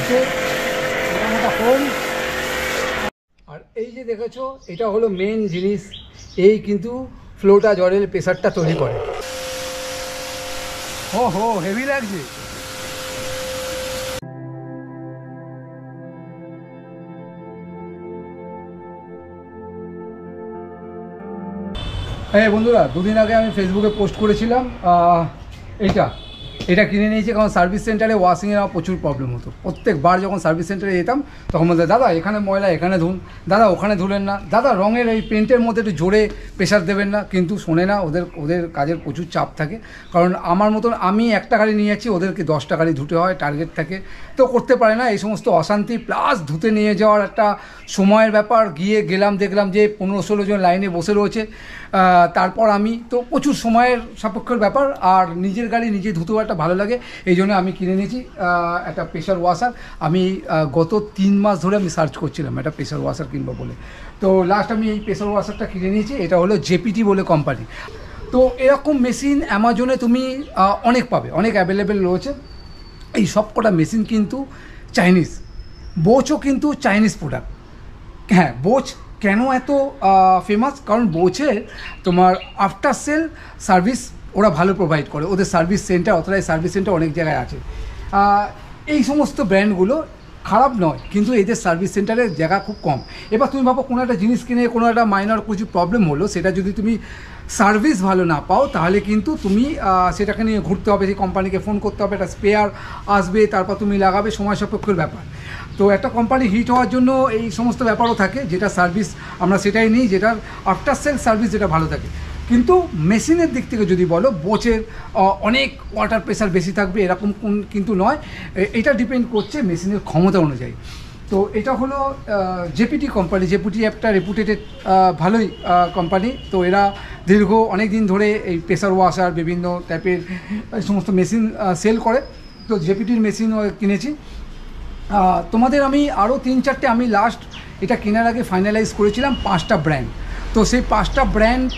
নিচে মোটা ফোম। আর এই যে দেখেছো এটা হলো মেন জিনিস, এই কিন্তু ফ্লোটা জলের প্রেসারটা তৈরি করে। ও হো হেভি লাগছে। হ্যাঁ বন্ধুরা, দুদিন আগে আমি ফেসবুকে পোস্ট করেছিলাম এটা কিনে নিয়েছি, কারণ সার্ভিস সেন্টারে ওয়াশিংয়ের আমার প্রচুর প্রবলেম হতো। প্রত্যেকবার যখন সার্ভিস সেন্টারে যেতাম তখন বলতে, দাদা এখানে ময়লা এখানে ধুন, দাদা ওখানে ধুলেন না, দাদা রঙের এই পেন্টের মধ্যে একটু জোরে প্রেশার দেবেন না। কিন্তু শোনে না, ওদের কাজের প্রচুর চাপ থাকে। কারণ আমার মতন আমি একটা গাড়ি নিয়ে যাচ্ছি, ওদেরকে 10টা গাড়ি ধুতে হয়, টার্গেট থাকে, তো করতে পারে না। এই সমস্ত অশান্তি প্লাস ধুতে নিয়ে যাওয়ার একটা সময়ের ব্যাপার। গেলাম দেখলাম যে 15-16 জন লাইনে বসে রয়েছে, তারপর আমি তো প্রচুর সময়ের সাপেক্ষের ব্যাপার। আর নিজের গাড়ি নিজে ধুতেও একটা ভালো লাগে, এই জন্য আমি কিনে নিয়েছি একটা প্রেশার ওয়াশার। আমি গত 3 মাস ধরে আমি সার্চ করছিলাম একটা প্রেশার ওয়াশার কিনবো বলে, তো লাস্ট আমি এই প্রেশার ওয়াশারটা কিনে নিয়েছি। এটা হলো জেপিটি বলে কোম্পানি। তো এরকম মেশিন অ্যামাজনে তুমি অনেক পাবে, অনেক অ্যাভেলেবেল রয়েছে। এই সব কটা মেশিন কিন্তু চাইনিজ, বোচও কিন্তু চাইনিজ প্রোডাক্ট। হ্যাঁ, বোচ কেন এত ফেমাস? কারণ বোচের তোমার আফটার সেল সার্ভিস ওরা ভালো প্রোভাইড করে। ওদের service centre, authorise service centre অনেক জায়গায় আছে। এই সমস্ত ব্র্যান্ডগুলো খারাপ নয়, কিন্তু এদের সার্ভিস সেন্টারের জায়গা খুব কম। এবার তুমি ভাবো কোনো একটা জিনিস কিনে কোনো একটা মাইনর কিছু প্রবলেম হলো, সেটা যদি তুমি সার্ভিস ভালো না পাও, তাহলে কিন্তু তুমি সেটাকে নিয়ে ঘুরতে হবে, সেই কোম্পানিকে ফোন করতে হবে, একটা স্পেয়ার আসবে, তারপর তুমি লাগাবে, সময় সাপেক্ষের ব্যাপার। তো একটা কোম্পানি হিট হওয়ার জন্য এই সমস্ত ব্যাপারও থাকে, যেটা সার্ভিস আমরা সেটাই নিই, যেটার আফটার সেল সার্ভিস যেটা ভালো থাকে। কিন্তু মেশিনের দিক থেকে যদি বলো, বোচের অনেক ওয়াটার প্রেশার বেশি থাকবে এরকম কিন্তু নয়। এটা ডিপেন্ড করছে মেশিনের ক্ষমতা অনুযায়ী। তো এটা হলো জেপিটি কোম্পানি। জেপিটি একটা রেপুটেটেড ভালোই কোম্পানি। তো এরা দীর্ঘ অনেক দিন ধরে এই প্রেশার ওয়াশার বিভিন্ন টাইপের সমস্ত মেশিন সেল করে। তো জেপিটির মেশিন কিনেছি। তোমাদের আমি আরও 3-4টে আমি লাস্ট এটা কেনার আগে ফাইনালাইজ করেছিলাম 5টা ব্র্যান্ড। তো সেই 5টা ব্র্যান্ড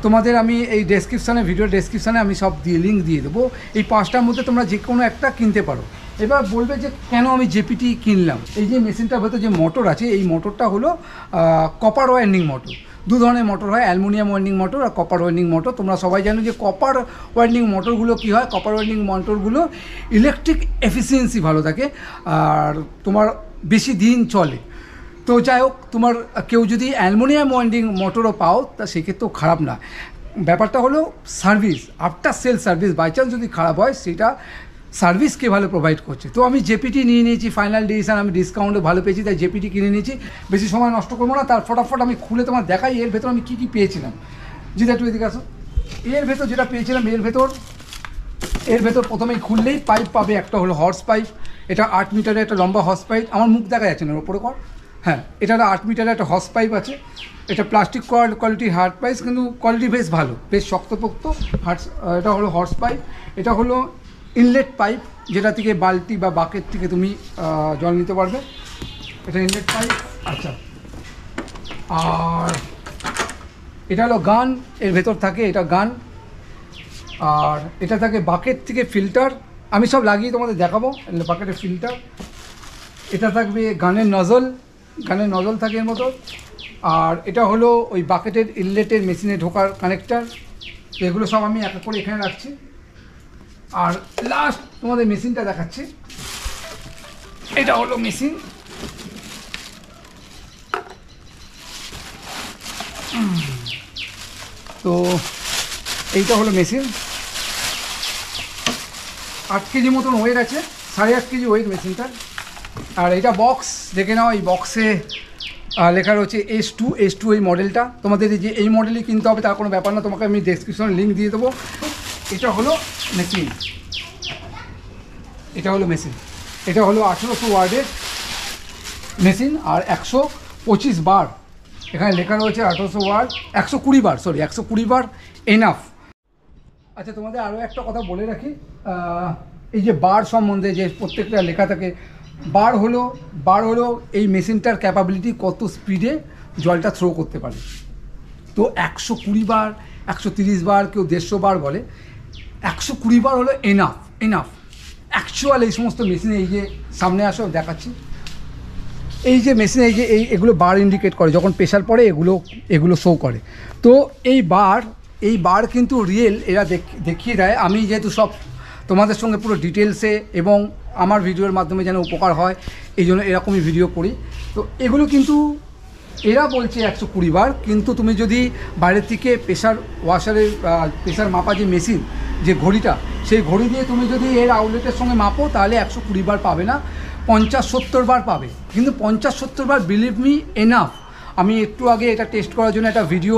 তোমাদের আমি এই ডেসক্রিপশানে, ভিডিও ডেসক্রিপশানে আমি সব লিঙ্ক দিয়ে দেবো। এই 5টার মধ্যে তোমরা যে কোনো একটা কিনতে পারো। এবার বলবে যে কেন আমি জেপিটি কিনলাম। এই যে মেশিনটার ভেতর যে মোটর আছে, এই মোটরটা হলো কপার ওয়াইন্ডিং মোটর। 2 ধরনের মোটর হয়, অ্যালুমিনিয়াম ওয়াইন্ডিং মোটর আর কপার ওয়াইন্ডিং মোটর। তোমরা সবাই জানো যে কপার ওয়াইন্ডিং মোটরগুলো কী হয়, কপার ওয়াইন্ডিং মোটরগুলো ইলেকট্রিক এফিসিয়েন্সি ভালো থাকে আর তোমার বেশি দিন চলে। তো যাই হোক, তোমার কেউ যদি অ্যালুমিনিয়াম ওয়াইন্ডিং মোটরও পাও, তা সেক্ষেত্রেও খারাপ না। ব্যাপারটা হলো service, after sale service by chance যদি খারাপ হয়, সেটা সার্ভিস কে ভালো প্রোভাইড করছে। তো আমি জেপিটি নিয়ে নিয়েছি, ফাইনাল ডিসিশন, আমি ডিসকাউন্টে ভালো পেয়েছি, তাই জেপিটি কিনে নিয়েছি। বেশি সময় নষ্ট করবো না, তার ফটাফট আমি খুলে তোমার দেখাই এর ভেতর আমি কী কী পেয়েছিলাম। যেটা একটু এদিকে আসো। এর ভেতর যেটা পেয়েছিলাম, এর ভেতর প্রথমেই খুললেই পাইপ পাবে। একটা হলো হর্স পাইপ, এটা 8 মিটারের একটা লম্বা হর্স পাইপ। আমার মুখ দেখা যাচ্ছে না, ওপরে কর। হ্যাঁ, এটা 8 মিটারের একটা হর্স পাইপ আছে। এটা প্লাস্টিক কোয়ালিটির হার্ড পাইপ, কিন্তু কোয়ালিটি বেশ ভালো, বেশ শক্তপোক্ত হার্স। এটা হলো হর্স পাইপ। এটা হলো ইনলেট পাইপ, যেটা থেকে বালতি বা বাকেট থেকে তুমি জল নিতে পারবে। এটা ইনলেট পাইপ। আচ্ছা, আর এটা হলো গান, এর ভেতর থাকে এটা গান। আর এটা থাকে বাকেট থেকে ফিল্টার, আমি সব লাগিয়ে তোমাদের দেখাবো। বাকেটের ফিল্টার, এটা থাকবে গানের নজল থাকে এর মতো। আর এটা হলো ওই বাকেটের ইনলেটের মেশিনে ঢোকার কানেক্টার। এগুলো সব আমি এক এক করে এখানে রাখছি। আর লাস্ট তোমাদের মেশিনটা দেখাচ্ছি। এটা হলো মেশিন। তো এইটা হলো মেশিন। 8 কেজি মতন ওয়েট আছে, 8.5 কেজি ওয়েট মেশিনটা। আর এটা বক্স দেখে নাও, এই বক্সে লেখা রয়েছে S2 এই মডেলটা। তোমাদের যে এই মডেলই কিনতে হবে তার কোনো ব্যাপার না, তোমাকে আমি ডেসক্রিপশনে লিঙ্ক দিয়ে দেবো। এটা হলো মেশিন, এটা হলো 1800 ওয়ার্ডের মেশিন আর 125 বার। এখানে লেখা রয়েছে 1800 ওয়ার্ড, 120 বার এনাফ। আচ্ছা, তোমাদের আরও একটা কথা বলে রাখি, এই যে বার সম্বন্ধে যে প্রত্যেকটা লেখা থাকে, বার হলো এই মেশিনটার ক্যাপাবিলিটি, কত স্পিডে জলটা থ্রো করতে পারে। তো 120 বার, 130 বার, কেউ 150 বার বলে। 120 বার হলো এনাফ। অ্যাকচুয়াল এই সমস্ত মেশিন, এই যে সামনে আসো দেখাচ্ছি, এই যে মেশিন, এই যে এগুলো বার ইন্ডিকেট করে, যখন প্রেশার পড়ে এগুলো শো করে। তো এই বার কিন্তু রিয়েল, এরা দেখিয়ে দেয়। আমি যেহেতু সব তোমাদের সঙ্গে পুরো ডিটেলসে এবং আমার ভিডিওর মাধ্যমে যেন উপকার হয়, এই জন্য এরকমই ভিডিও করি। তো এগুলো কিন্তু এরা বলছে 120 বার, কিন্তু তুমি যদি বাইরের থেকে প্রেশার ওয়াশারের প্রেশার মাপা যে মেশিন, যে ঘড়িটা, সেই ঘড়ি দিয়ে তুমি যদি এর আউটলেটের সঙ্গে মাপো, তাহলে 120 বার পাবে না, 50-70 বার পাবে। কিন্তু 50-70 বার বিলিভ মি এনাফ। আমি একটু আগে এটা টেস্ট করার জন্য একটা ভিডিও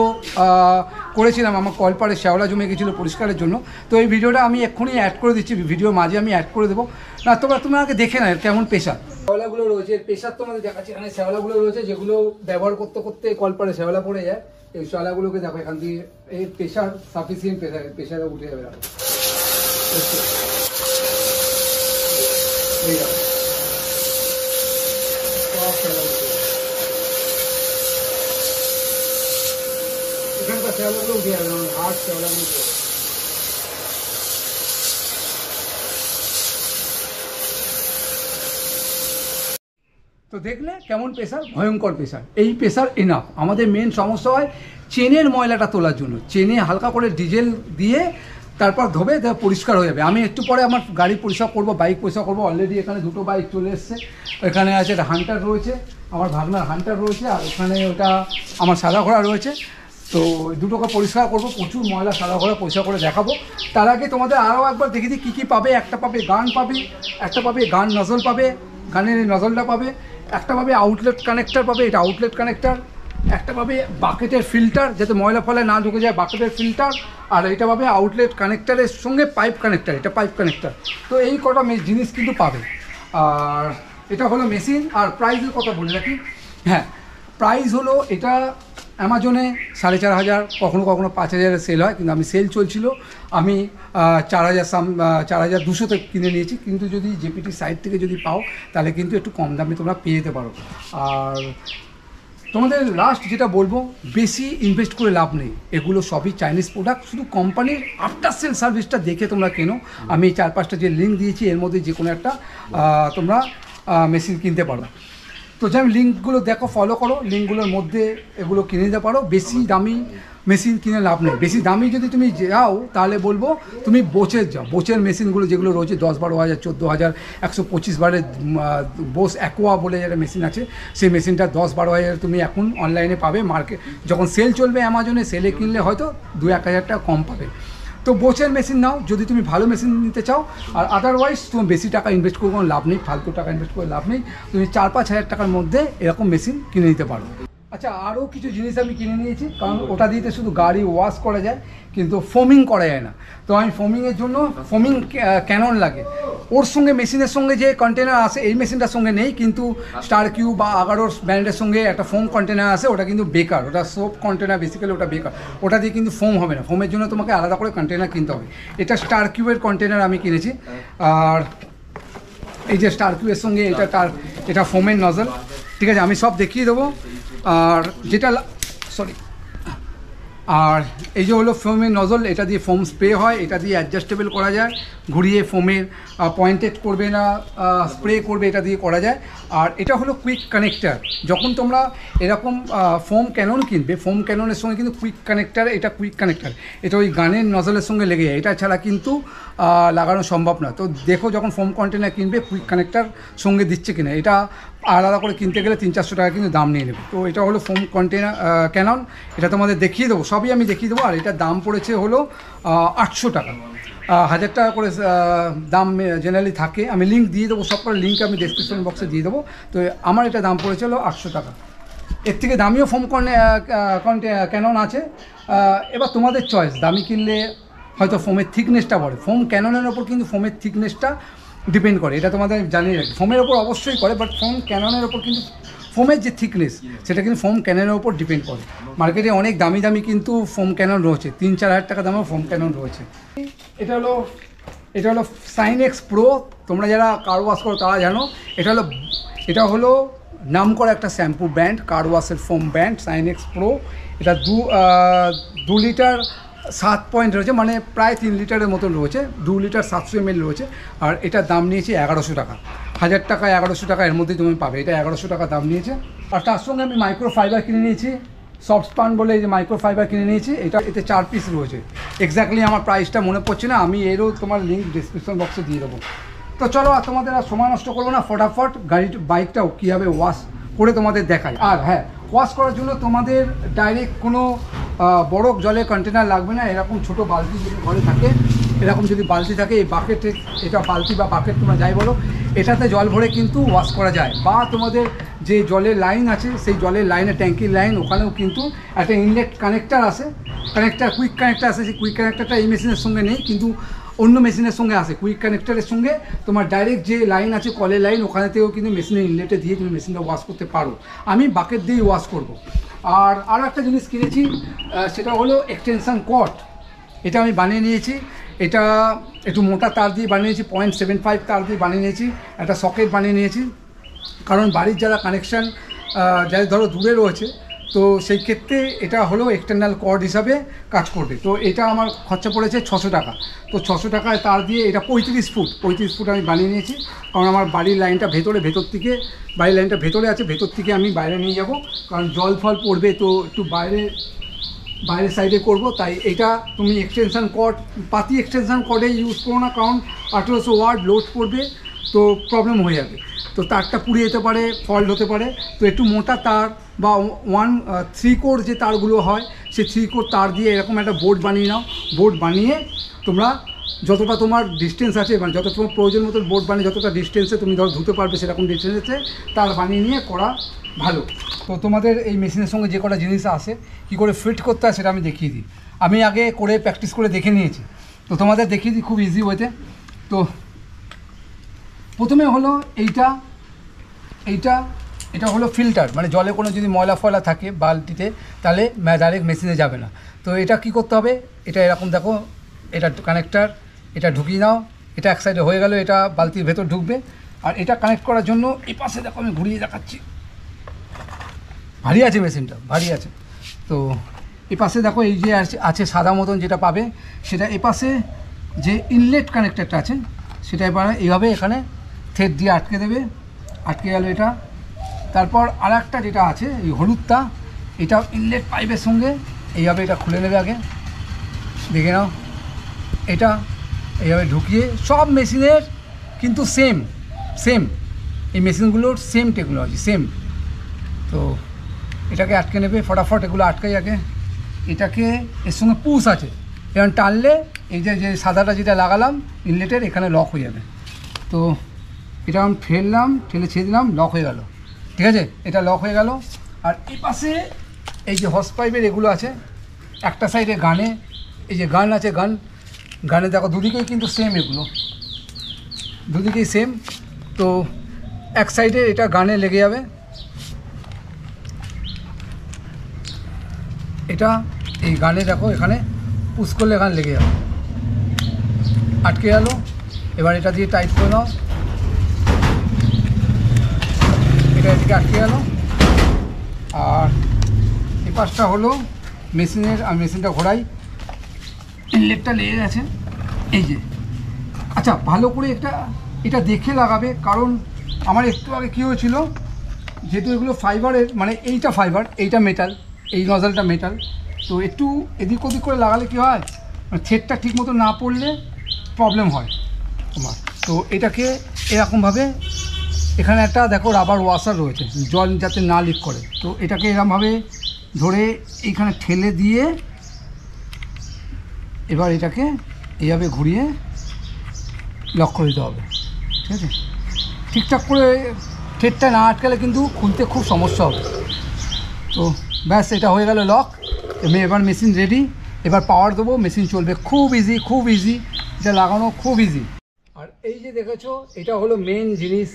করেছিলাম, আমার কলপারে শ্যাওলা জমে গেছিলো পরিষ্কারের জন্য। তো এই ভিডিওটা আমি এক্ষুনি অ্যাড করে দিচ্ছি, ভিডিওর মাঝে আমি অ্যাড করে দেবো না, তোমরা আগে দেখে না কেমন প্রেশার। শ্যাওলাগুলো রয়েছে, প্রেশার তোমাদের দেখাচ্ছি, এখানে শ্যাওলাগুলো রয়েছে, যেগুলো ব্যবহার করতে করতে কলপারে শ্যাওলা পড়ে যায়। এই শ্যাওলাগুলোকে দেখো, এখান দিয়ে এই প্রেশার সাফিসিয়েন্ট প্রেশারে উঠে যাবে। এখানকার শ্যাওলাগুলো উঠে যাবে, হার্ড শ্যাওলাগুলো। তো দেখলে কেমন প্রেশার, ভয়ঙ্কর প্রেশার। এই প্রেশার এনাফ। আমাদের মেন সমস্যা হয় চেনের ময়লাটা তোলার জন্য। চেনে হালকা করে ডিজেল দিয়ে তারপর ধোবে, পরিষ্কার হয়ে যাবে। আমি একটু পরে আমার গাড়ি পরিষ্কার করব, বাইক পরিষ্কার করব। অলরেডি এখানে দুটো বাইক চলে এসছে। এখানে আছে একটা হান্টার রয়েছে, আমার ভাগনার হান্টার রয়েছে, আর এখানে ওটা আমার সাদা ঘোড়া রয়েছে। তো দুটোকে পরিষ্কার করব, প্রচুর ময়লা সাদা ঘোড়া পরিষ্কার করে দেখাবো। তার আগে তোমাদের আরও একবার দেখে দিই কী কী পাবে। একটা পাবে গান পাবে, একটা পাবে গান নজল পাবে, গানের নজলটা পাবে, একটা পাবে আউটলেট কানেক্টার পাবে, এটা আউটলেট কানেক্টার, একটা পাবে বাকেটের ফিল্টার যাতে ময়লা ফলে না ঢুকে যায়, বাকেটের ফিল্টার, আর এটা পাবে আউটলেট কানেক্টারের সঙ্গে পাইপ কানেক্টার, এটা পাইপ কানেক্টার। তো এই কটা জিনিস কিন্তু পাবে। আর এটা হলো মেশিন। আর প্রাইসের কথা বলে রাখি, হ্যাঁ প্রাইস হলো এটা অ্যামাজনে 4,500, কখনো কখনো 5,000 সেল হয়, কিন্তু আমি সেল চলছিল, আমি 4,200 কিনে নিয়েছি। কিন্তু যদি জেপিটি সাইট থেকে যদি পাও, তাহলে কিন্তু একটু কম দামে তোমরা পেয়ে যেতে পারো। আর তোমাদের লাস্ট যেটা বলবো, বেশি ইনভেস্ট করে লাভ নেই, এগুলো সবই চাইনিজ প্রোডাক্ট। শুধু কোম্পানির আফটার সেল সার্ভিসটা দেখে তোমরা কেনো। আমি 4-5টা যে লিঙ্ক দিয়েছি, এর মধ্যে যে কোনো একটা তোমরা মেশিন কিনতে পারো। তো যাই লিঙ্কগুলো দেখো, ফলো করো, লিঙ্কগুলোর মধ্যে এগুলো কিনে নিতে পারো। বেশি দামি মেশিন কিনে লাভ নেই। বেশি দামি যদি তুমি যাও, তাহলে বলবো তুমি বোচের যাও। বোচের মেশিনগুলো যেগুলো রয়েছে 10-12 হাজার, 14,000, 125 বারের বোস অ্যাকোয়া বলে একটা মেশিন আছে, সেই মেশিনটা 10-12 হাজার তুমি এখন অনলাইনে পাবে। মার্কেট যখন সেল চলবে অ্যামাজনে, সেলে কিনলে হয়তো 2-1 হাজার টাকা কম পাবে। তো বোচের মেশিন নাও যদি তুমি ভালো মেশিন নিতে চাও। আর আদারওয়াইজ তুমি বেশি টাকা ইনভেস্ট করে কোনো লাভ নেই, ফালতু টাকা ইনভেস্ট করে লাভ নেই। তুমি 4-5 হাজার টাকার মধ্যে এরকম মেশিন কিনে নিতে পারো। আচ্ছা, আরও কিছু জিনিস আমি কিনে নিয়েছি, কারণ ওটা দিতে শুধু গাড়ি ওয়াশ করা যায়, কিন্তু ফোমিং করা যায় না। তো আমি ফোমিংয়ের জন্য ফোমিং ক্যানন লাগে। ওর সঙ্গে মেশিনের সঙ্গে যে কন্টেনার আসে, এই মেশিনটার সঙ্গে নেই, কিন্তু স্টার কিউ বা আগারোর ব্র্যান্ডের সঙ্গে একটা ফোম কন্টেনার আসে, ওটা কিন্তু বেকার। ওটা সোপ কন্টেনার, বেসিক্যালি ওটা বেকার। ওটা দিয়ে কিন্তু ফোম হবে না। ফোমের জন্য তোমাকে আলাদা করে কন্টেনার কিনতে হবে। এটা স্টার কিউয়ের কন্টেনার আমি কিনেছি। আর এই যে স্টার কিউয়ের সঙ্গে এটা ফোমের নজল, ঠিক আছে, আমি সব দেখিয়ে দেবো। আর যেটা আর এই যে হলো ফোমের নজল, এটা দিয়ে ফোম স্প্রে হয়, এটা দিয়ে অ্যাডজাস্টেবল করা যায়, ঘুরিয়ে ফোমের পয়েন্টেড করবে না, স্প্রে করবে, এটা দিয়ে করা যায়। আর এটা হলো কুইক কানেক্টার। যখন তোমরা এরকম ফোম ক্যানন কিনবে, ফোম ক্যাননের সঙ্গে কিন্তু কুইক কানেক্টার, এটা কুইক কানেক্টার, এটা ওই গানের নজলের সঙ্গে লেগে যায়, এটা ছাড়া কিন্তু লাগানো সম্ভব না। তো দেখো যখন ফোম কন্টেনার কিনবে, কুইক কানেক্টার সঙ্গে দিচ্ছে কিনা। এটা আলাদা করে কিনতে গেলে 300-400 টাকা কিন্তু দাম নিয়ে নেবে। তো এটা হলো ফোম কন্টেনার ক্যানন, এটা তোমাদের দেখিয়ে দেবো, সবই আমি দেখিয়ে দেবো। আর এটার দাম পড়েছে হলো 800 টাকা। 1000 টাকা করে দাম জেনারেলি থাকে। আমি লিঙ্ক দিয়ে দেবো, সব করে লিঙ্ক আমি ডেসক্রিপশন বক্সে দিয়ে দেবো। তো আমার এটা দাম পড়েছে হলো 800 টাকা। এর থেকে দামিও ফোম ক্যানন আছে। এবার তোমাদের চয়েস, দামি কিনলে হয়তো ফোমের থিকনেসটা বাড়ে। ফোম ক্যাননের ওপর কিন্তু ফোমের থিকনেসটা ডিপেন্ড করে, এটা তোমাদের জানিয়ে রাখি। ফোমের ওপর অবশ্যই করে, বাট ফোম ক্যাননের ওপর কিন্তু ফোমের যে থিকনেস, সেটা কিন্তু ফোম ক্যাননের ওপর ডিপেন্ড করে। মার্কেটে অনেক দামি দামি কিন্তু ফোম ক্যানন রয়েছে, 3-4 হাজার টাকা দামেও ফোম ক্যানন রয়েছে। এটা হলো সাইনেক্স প্রো। তোমরা যারা কার ওয়াশ করো তারা জানো। এটা হলো নাম করা একটা শ্যাম্পু ব্র্যান্ড, কার ওয়াশের ফোম ব্র্যান্ড সাইনেক্স প্রো। এটা 2 লিটার 7 পয়েন্ট রয়েছে, মানে প্রায় 3 লিটারের মতন রয়েছে, 2 লিটার 700 ml রয়েছে। আর এটার দাম নিয়েছে 1100 টাকা, 1000 টাকা 1100 টাকা এর মধ্যেই তুমি পাবে। এটা 1100 টাকা দাম নিয়েছে। আর তার সঙ্গে আমি মাইক্রো ফাইবার কিনে নিয়েছি, সফট স্পান বলে এই যে মাইক্রো ফাইবার কিনে নিয়েছি। এতে 4 পিস রয়েছে। এক্স্যাক্টলি আমার প্রাইসটা মনে পড়ছে না, আমি এরও তোমার লিঙ্ক ডিসক্রিপশন বক্সে দিয়ে দেবো। তো চলো আর তোমাদের আর সময় নষ্ট করবো না, ফটাফট বাইকটাও কীভাবে ওয়াশ করে তোমাদের দেখাই। আর হ্যাঁ, ওয়াশ করার জন্য তোমাদের ডাইরেক্ট কোনো বড় জলের কন্টেনার লাগবে না। এরকম ছোট বালতি যদি ঘরে থাকে, এরকম যদি বালতি থাকে, এই বাকেটে, এটা বালতি বা বাকেট তোমরা যাই বলো, এটাতে জল ভরে কিন্তু ওয়াশ করা যায়। বা তোমাদের যে জলের লাইন আছে, সেই জলের লাইনে, ট্যাঙ্কির লাইন, ওখানেও কিন্তু একটা ইনলেট কানেক্টার আছে, কুইক কানেক্টার আছে। সেই কুইক কানেক্টারটা এই মেশিনের সঙ্গে নেই, কিন্তু অন্য মেশিনের সঙ্গে আসে। কুইক কানেক্টারের সঙ্গে তোমার ডাইরেক্ট যে লাইন আছে, কলের লাইন, ওখানে থেকেও কিন্তু মেশিনের ইনলেটে দিয়ে তুমি মেশিনটা ওয়াশ করতে পারো। আমি বাকেট দিয়েই ওয়াশ করব। আর আরও একটা জিনিস কিনেছি, সেটা হলো এক্সটেনশান কর্ড। এটা আমি বানিয়ে নিয়েছি। এটা একটু মোটা তার দিয়ে বানিয়েছি, 0.75 তার দিয়ে বানিয়ে নিয়েছি। একটা সকেট বানিয়ে নিয়েছি, কারণ বাড়ির যারা কানেকশান যাদের ধরো দূরে রয়েছে, তো সেই ক্ষেত্রে এটা হলো এক্সটার্নাল কর্ড হিসাবে কাজ করবে। তো এটা আমার খরচা পড়েছে 600 টাকা। তো 600 টাকায় তার দিয়ে এটা 35 ফুট আমি বানিয়ে নিয়েছি। কারণ আমার বাড়ির লাইনটা ভেতর থেকে, বাড়ির লাইনটা ভেতরে আছে, ভেতর থেকে আমি বাইরে নিয়ে যাব, কারণ জল ফল পড়বে, তো একটু বাইরের সাইডে করব। তাই এটা তুমি এক্সটেনশান কর্ড, পাতি এক্সটেনশান কর্ডে ইউজ করো না, কারণ 1800 ওয়াট লোড পড়বে, তো প্রবলেম হয়ে যাবে। তো তারটা পুড়ে যেতে পারে, ফল্ট হতে পারে। তো একটু মোটা তার বা 1/3 কোর যে তারগুলো হয়, সেই 3 কোর তার দিয়ে এরকম একটা বোর্ড বানিয়ে নাও। বোর্ড বানিয়ে তোমরা যতটা তোমার ডিস্টেন্স আছে, মানে যত তোমার প্রয়োজন মতো বোর্ড বানিয়ে যতটা ডিস্টেন্সে তুমি ধরো ধুতে পারবে, সেরকম ডিস্টেন্সে তার বানিয়ে নিয়ে করা ভালো। তো তোমাদের এই মেশিনের সঙ্গে যে কটা জিনিস আসে, কী করে ফিট করতে হয় সেটা আমি দেখিয়ে দিই। আমি আগে করে প্র্যাকটিস করে দেখে নিয়েছি, তো তোমাদের দেখিয়ে দিই খুব ইজি ওয়েতে। তো প্রথমে হলো এটা হলো ফিল্টার, মানে জলে কোনো যদি ময়লা ফয়লা থাকে বালতিতে, তাহলে ডাইরেক্ট মেশিনে যাবে না। তো এটা কি করতে হবে, এটা এরকম দেখো, এটা কানেক্টার, এটা ঢুকিয়ে নাও। এটা এক সাইডে হয়ে গেল, এটা বালতির ভেতর ঢুকবে। আর এটা কানেক্ট করার জন্য এই পাশে দেখো, আমি ঘুরিয়ে দেখাচ্ছি, ভারী আছে মেশিনটা, ভারী আছে। তো এ পাশে দেখো, এই যে আছে সাদা মতন যেটা পাবে, সেটা এ পাশে যে ইনলেট কানেক্টারটা আছে, সেটা এবার এইভাবে এখানে থ্রেড দিয়ে আটকে দেবে। আটকে গেল এটা। তারপর আর একটা যেটা আছে, এই হলুদটা, এটা ইনলেট পাইপের সঙ্গে এইভাবে এটা খুলে নেবে আগে, দেখে নাও। এটা এইভাবে ঢুকিয়ে, সব মেশিনের কিন্তু সেম এই মেশিনগুলোর সেম টেকনোলজি, সেম। তো এটাকে আটকে নেবে ফটাফট, এগুলো আটকাই আগে। এটাকে এর সঙ্গে পুশ আছে, এবার টানলে এই যে সাদাটা যেটা লাগালাম ইনলেটের, এখানে লক হয়ে যাবে। তো এটা আমি ঠেলে ছেড়ে দিলাম, লক হয়ে গেল। ঠিক আছে, এটা লক হয়ে গেল। আর এই পাশে এই যে হস পাইপের এগুলো আছে, একটা সাইডে গানে, এই যে গান আছে, গানে দেখো দুদিকেই কিন্তু সেম, এগুলো দুদিকেই সেম। তো এক সাইডে এটা গানে লেগে যাবে, এটা এই গানে দেখো, এখানে পুশ করলে এখানে লেগে যাবে, আটকে গেল। এবার এটা দিয়ে টাইট করে নাও, এটা এদিকে আটকে গেল। আর এই পাশটা হলো মেশিনের, আমি মেশিনটা ঘোরাই, ইনলেটটা লেগে গেছে এই যে। আচ্ছা, ভালো করে এটা দেখে লাগাবে, কারণ আমার একটু আগে কী হয়েছিল, যেহেতু এগুলো ফাইবারের, মানে এইটা ফাইবার, এইটা মেটাল, এই নজলটা মেটাল, তো একটু এদিক ওদিক করে লাগালে কী হয়, থ্রেডটা ঠিক মতো না পড়লে প্রবলেম হয় তোমার। তো এটাকে এরকমভাবে, এখানে একটা দেখো রাবার ওয়াশার রয়েছে, জল যাতে না লিক করে। তো এটাকে এরকমভাবে ধরে এইখানে ঠেলে দিয়ে, এবার এটাকে এইভাবে ঘুরিয়ে লক করে দিতে হবে। ঠিক আছে, ঠিকঠাক করে থ্রেডটা না আটকালে কিন্তু খুলতে খুব সমস্যা হবে। তো ব্যাস, এটা হয়ে গেল লক। এবার মেশিন রেডি, এবার পাওয়ার দেবো, মেশিন চলবে। খুব ইজি, এটা লাগানো খুব ইজি। আর এই যে দেখেছো, এটা হলো মেন জিনিস,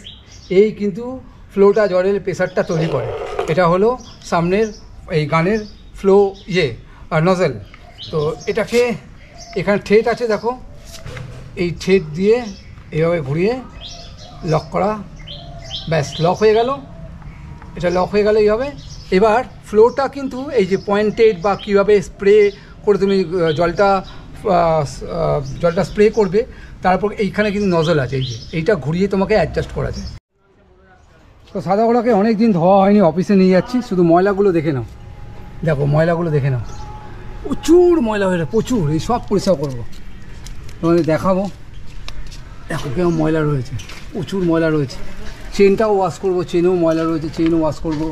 এই কিন্তু ফ্লোটা, জলের প্রেশারটা তৈরি করে। এটা হলো সামনের এই গানের ফ্লো আর নজেল। তো এটাকে এখানে থ্রেড আছে দেখো, এই থ্রেড দিয়ে এইভাবে ঘুরিয়ে লক করা, ব্যাস লক হয়ে গেল। এটা লক হয়ে গেল এইভাবে। এবার ফ্লোটা কিন্তু এই যে পয়েন্টেড বা কীভাবে স্প্রে করে তুমি জলটা স্প্রে করবে, তারপর এইখানে কিন্তু নজল আছে, এই যে এইটা ঘুরিয়ে তোমাকে অ্যাডজাস্ট করা যায়। তো সাদা ঘোড়াকে অনেক দিন ধোয়া হয়নি, অফিসে নিয়ে যাচ্ছি, শুধু ময়লাগুলো দেখে নাও, দেখো ময়লাগুলো দেখে নাও, প্রচুর ময়লা হয়ে যায়, প্রচুর। এই সব পরিষ্কার করবো, তোমাদের দেখাবো। দেখো কেমন ময়লা রয়েছে, প্রচুর ময়লা রয়েছে। চেনটাও ওয়াশ করবো, চেনেও ময়লা রয়েছে, চেনও ওয়াশ করবো।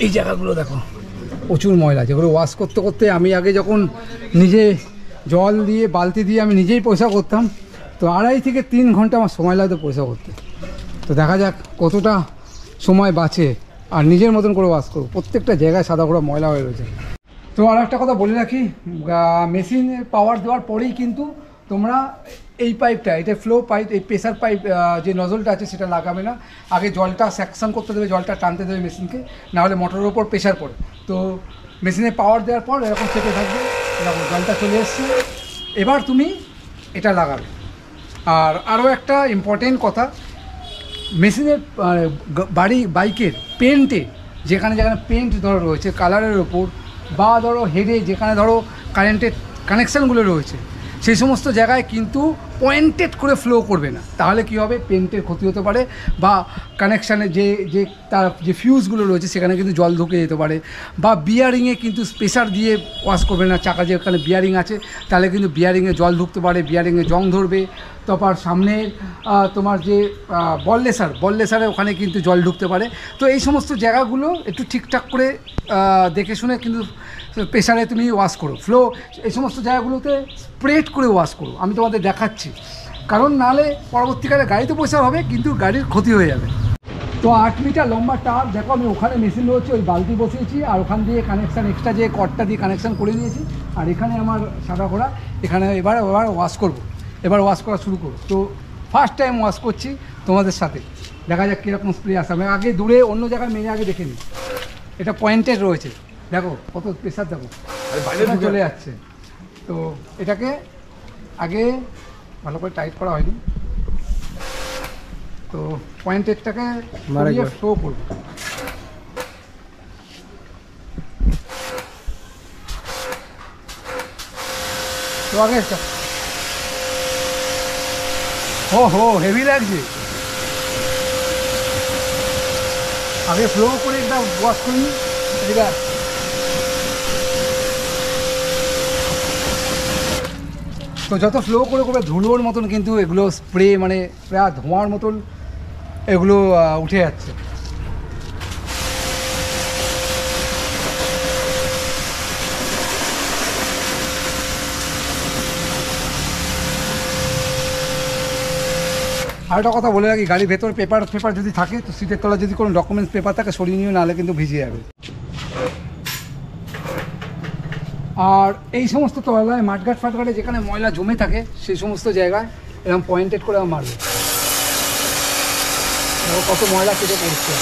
এই জায়গাগুলো দেখো প্রচুর ময়লা, যেগুলো ওয়াশ করতে করতে আমি আগে যখন নিজে জল দিয়ে বালতি দিয়ে আমি নিজেই পয়সা করতাম, তো 2.5 থেকে 3 ঘন্টা আমার সময় লাগতো পয়সা করতে। তো দেখা যাক কতটা সময় বাঁচে, আর নিজের মতন করে ওয়াশ করবো। প্রত্যেকটা জায়গায় সাদা ঘোড়া ময়লা হয়ে রয়েছে। তো আর একটা কথা বলে রাখি, মেশিনে পাওয়ার দেওয়ার পরেই কিন্তু তোমরা এই পাইপটা, এটা ফ্লো পাইপ, এই প্রেসার পাইপ যে নজলটা আছে সেটা লাগাবে না। আগে জলটা সেকশন করতে দেবে, জলটা টানতে দেবে মেশিনকে, নাহলে মোটরের ওপর প্রেশার পড়ে। তো মেশিনে পাওয়ার দেওয়ার পর এরকম চেপে থাকবে, এরকম জলটা চলে এসছে, এবার তুমি এটা লাগাবে। আর আরও একটা ইম্পর্টেন্ট কথা, মেশিনের বাইকের পেন্টে যেখানে যেখানে পেন্ট ধরো রয়েছে কালারের ওপর, বা ধরো হেডে যেখানে ধরো কারেন্টের কানেকশানগুলো রয়েছে, সেই সমস্ত জায়গায় কিন্তু পয়েন্টেড করে ফ্লো করবে না, তাহলে কি হবে, পেন্টের ক্ষতি হতে পারে, বা কানেকশানে যে তার যে ফিউজগুলো রয়েছে সেখানে কিন্তু জল ঢুকে যেতে পারে, বা বিয়ারিংয়ে কিন্তু প্রেসার দিয়ে ওয়াশ করবে না। চাকা যেখানে বিয়ারিং আছে তাহলে কিন্তু বিয়ারিংয়ে জল ঢুকতে পারে, বিয়ারিংয়ে জং ধরবে। তারপর সামনে তোমার যে বললেসারে ওখানে কিন্তু জল ঢুকতে পারে। তো এই সমস্ত জায়গাগুলো একটু ঠিকঠাক করে দেখে শুনে কিন্তু প্রেসারে তুমি ওয়াশ করো, ফ্লো এই সমস্ত জায়গাগুলোতে স্প্রেড করে ওয়াশ করো। আমি তোমাদের দেখাচ্ছি, কারণ নাহলে পরবর্তীকালে গাড়িতে পয়সা হবে কিন্তু গাড়ির ক্ষতি হয়ে যাবে। তো 8 মিটার লম্বা টার দেখো, আমি ওখানে মেশিন রয়েছে, ওই বালতি বসিয়েছি, আর ওখান দিয়ে কানেকশান এক্সট্রা যে কর্ডটা দিয়ে কানেকশান করে নিয়েছি। আর এখানে আমার সাদা ঘোড়া, এখানে এবার ওয়াশ করব, এবার ওয়াশ করা শুরু করব। তো ফার্স্ট টাইম ওয়াশ করছি তোমাদের সাথে, দেখা যাক কীরকম স্প্রে আসে। আমি আগে দূরে অন্য জায়গায় মেরে আগে দেখে নিই। এটা পয়েন্টেড রয়েছে, দেখো কত প্রেশার, দেখো বাইরে চলে যাচ্ছে। তো এটাকে আগে ভালো করে টাইট করা হয়নি, তো পয়েন্টেডটাকে ফ্লো করব। তো আগে হো হেভি লাগছে, আগে ফ্লো করে একটা ওয়াশ করি। ঠিক আছে, তো যত ফ্লো করে করবে ধুলোর মতন কিন্তু এগুলো স্প্রে, মানে প্রায় ধোঁয়ার মতন এগুলো উঠে যাচ্ছে। আর একটা কথা বলে রাখি, গাড়ির ভেতর পেপার যদি থাকে, তো সিটের তলায় যদি কোনো ডকুমেন্টস পেপার থাকে সরিয়ে নিও, নাহলে কিন্তু ভিজে যাবে। আর এই সমস্ত তলায় মাঠঘাটে যেখানে ময়লা জমে থাকে সেই সমস্ত জায়গায় এরকম পয়েন্টেড করে মারবে, কত ময়লা কেটে পড়ছে।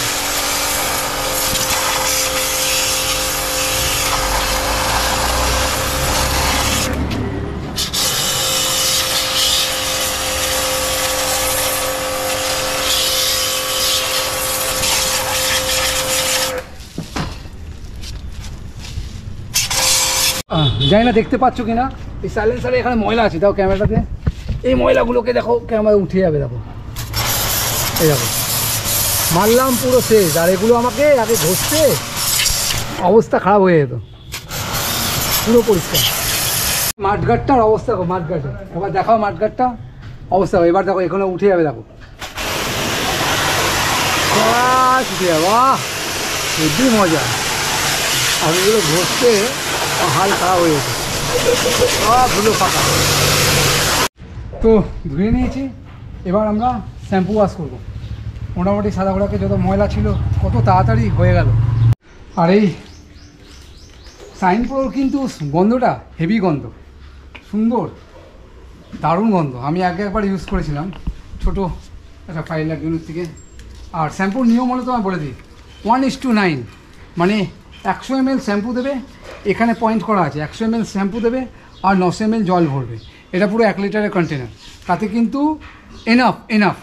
জানি না দেখতে পাচ্ছ কিনা, এই সাইলেন্সারে এখানে ময়লা আছে, দেখো ক্যামেরাটাতে, এই ময়লাগুলোকে দেখো ক্যামেরা উঠে যাবে। দেখো এই দেখো মারলাম পুরো শেষ, আর এগুলো আমাকে আগে ঘষতে অবস্থা খারাপ হয়ে যেত, পুরো পরিষ্কার। মাঠঘাটটার অবস্থা দেখো, মাঠঘাটে এবার দেখাও মাঠঘাটটা অবস্থা, এবার দেখো এখানে উঠে যাবে, দেখো উঠে যাবে, বাহ হেবি মজা। আর এগুলো ঘষতে হাল খারাপ হয়ে গেছে, সব ধুলো ফাঁকা। তো ধুয়ে নিয়েছি, এবার আমরা শ্যাম্পু ওয়াশ করবো। মোটামুটি সাদা ঘোড়াকে যত ময়লা ছিল কত তাড়াতাড়ি হয়ে গেল। আর এই শাইন প্রোর কিন্তু গন্ধটা হেভি গন্ধ, সুন্দর দারুণ গন্ধ। আমি আগে একবার ইউজ করেছিলাম ছোটো একটা 5 লাখ ইউনিট থেকে। আর শ্যাম্পুর নিয়ম হলো তো আমি বলে দিই, 1:9, মানে 100 ml শ্যাম্পু দেবে, এখানে পয়েন্ট করা আছে 100 ml শ্যাম্পু দেবে আর 900 ml জল ভরবে। এটা পুরো 1 লিটারের কন্টেনার, তাতে কিন্তু এনাফ।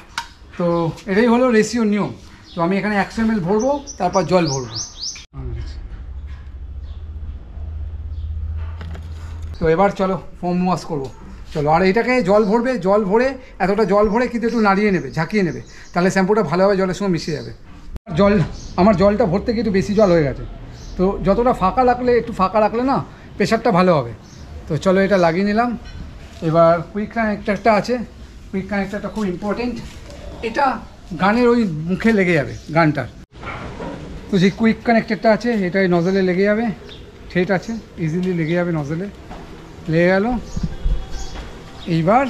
তো এটাই হলো রেশিও নিয়ম। তো আমি এখানে 100 ml ভরবো, তারপর জল ভরবো। তো এবার চলো ফোম ওয়াশ করবো, চলো। আর এটাকে জল ভরবে, জল ভরে এতটা জল ভরে কিন্তু একটু নাড়িয়ে নেবে, ঝাঁকিয়ে নেবে, তাহলে শ্যাম্পুটা ভালোভাবে জলের সঙ্গে মিশে যাবে। আমার জলটা ভরতে গিয়ে একটু বেশি জল হয়ে গেছে, তো যতটা ফাঁকা রাখলে না প্রেশারটা ভালো হবে। তো চলো এটা লাগিয়ে নিলাম। এবার কুইক কানেক্টারটা আছে, কুইক কানেক্টারটা খুব ইম্পর্টেন্ট, এটা গানের ওই মুখে লেগে যাবে গানটার। তো যে কুইক কানেক্টারটা আছে এটা এই নজলে লেগে যাবে, ঠিক আছে, ইজিলি লেগে যাবে, নজলে লেগে গেল। এইবার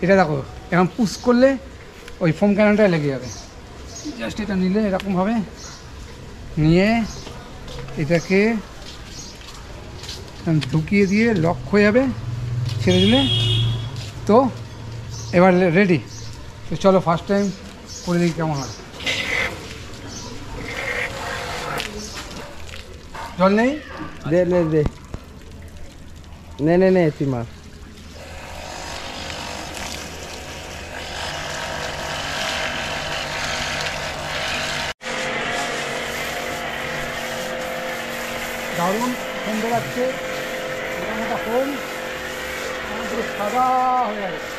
এটা দেখো এখন পুশ করলে ওই ফোম ক্যাননটায় লেগে যাবে। জাস্ট এটা নিলে এরকমভাবে নিয়ে এটাকে ঢুকিয়ে দিয়ে লক হয়ে যাবে, ছেড়ে দিলে তো এবার রেডি। তো চলো ফার্স্ট টাইম করে দিই কেমন হয়। জল নেই, দে নে দে, নে নে নে তুই মার। দারুণ ফোম বেরাচ্ছে, একটা ফোম পুরো সাদা হয়ে গেছে।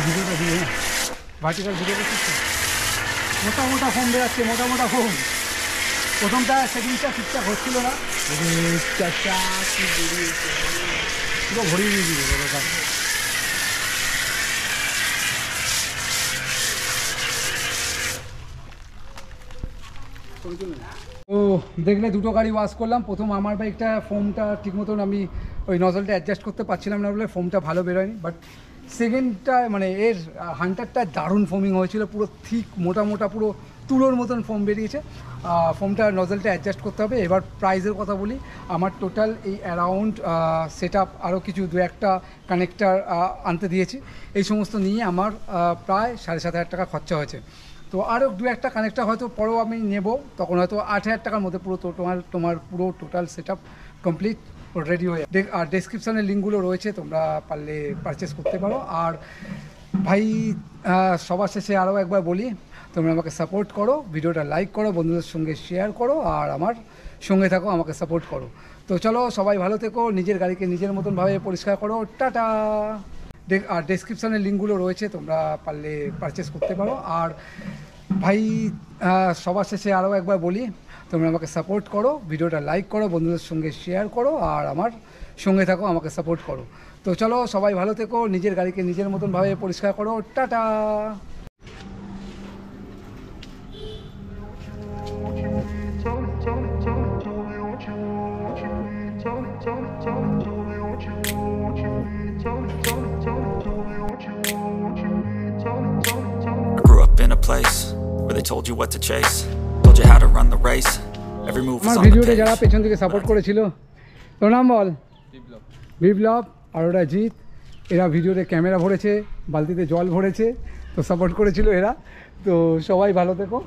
ভিডিওটা দিয়ে না ভার্টিক্যাল ভিডিও করছি, মোটা ফোম বেরাচ্ছে, মোটা ফোম। প্রথমটা সেকেন্ডটা ঠিকঠাক হচ্ছিল না, পুরো ভরিয়ে দিয়ে দিবে দাদা। ও দেখলে দুটো গাড়ি ওয়াশ করলাম। প্রথম আমার বাইকটা ফোমটা ঠিক মতন আমি ওই নজলটা অ্যাডজাস্ট করতে পারছিলাম না বলে ফোমটা ভালো বেরোয়নি, বাট সেকেন্ডটা মানে এর হান্টারটা দারুণ ফোমিং হয়েছিল, পুরো থিক মোটা পুরো তুলোর মতন ফোম বেরিয়েছে। ফোমটা নজলটা অ্যাডজাস্ট করতে হবে। এবার প্রাইসের কথা বলি, আমার টোটাল এই অ্যারাউন্ড সেট আপ আরও কিছু দু একটা কানেক্টার আনতে দিয়েছি, এই সমস্ত নিয়ে আমার প্রায় 7,500 টাকা খরচা হয়েছে। তো আরও দু একটা কানেক্টার হয়তো পরেও আমি নেব, তখন হয়তো 8,000 টাকার মধ্যে পুরো তোমার পুরো total set up complete ready হয়ে যাবে। আর ডেসক্রিপশানের লিঙ্কগুলো রয়েছে, তোমরা পারলে পারচেস করতে পারো। আর ভাই সবার শেষে আরও একবার বলি, তোমরা আমাকে সাপোর্ট করো, ভিডিওটা লাইক করো, বন্ধুদের সঙ্গে শেয়ার করো, আর আমার সঙ্গে থাকো, আমাকে সাপোর্ট করো। তো চলো সবাই ভালো থেকো, নিজের গাড়িকে নিজের মতনভাবে পরিষ্কার করো, টাটা। আর ডেসক্রিপশানের লিঙ্কগুলো রয়েছে, তোমরা পারলে পারচেস করতে পারো। আর ভাই সবার শেষে আরও একবার বলি, তোমরা আমাকে সাপোর্ট করো, ভিডিওটা লাইক করো, বন্ধুদের সঙ্গে শেয়ার করো, আর আমার সঙ্গে থাকো, আমাকে সাপোর্ট করো। তো চলো সবাই ভালো থেকো, নিজের গাড়িকে নিজের মতনভাবে পরিষ্কার করো, tata. I grew up in a place where they told you what to chase, told you how to run the race. Every move was আমার on the ভিডিওতে page. যারা পেছন থেকে সাপোর্ট করেছিল, তোর নাম বল? বিপ্লব। আর ওরা জিৎ, এরা ভিডিওতে ক্যামেরা ভরেছে, বালতিতে জল ভরেছে, তো সাপোর্ট করেছিল এরা। তো সবাই ভালো থেকো।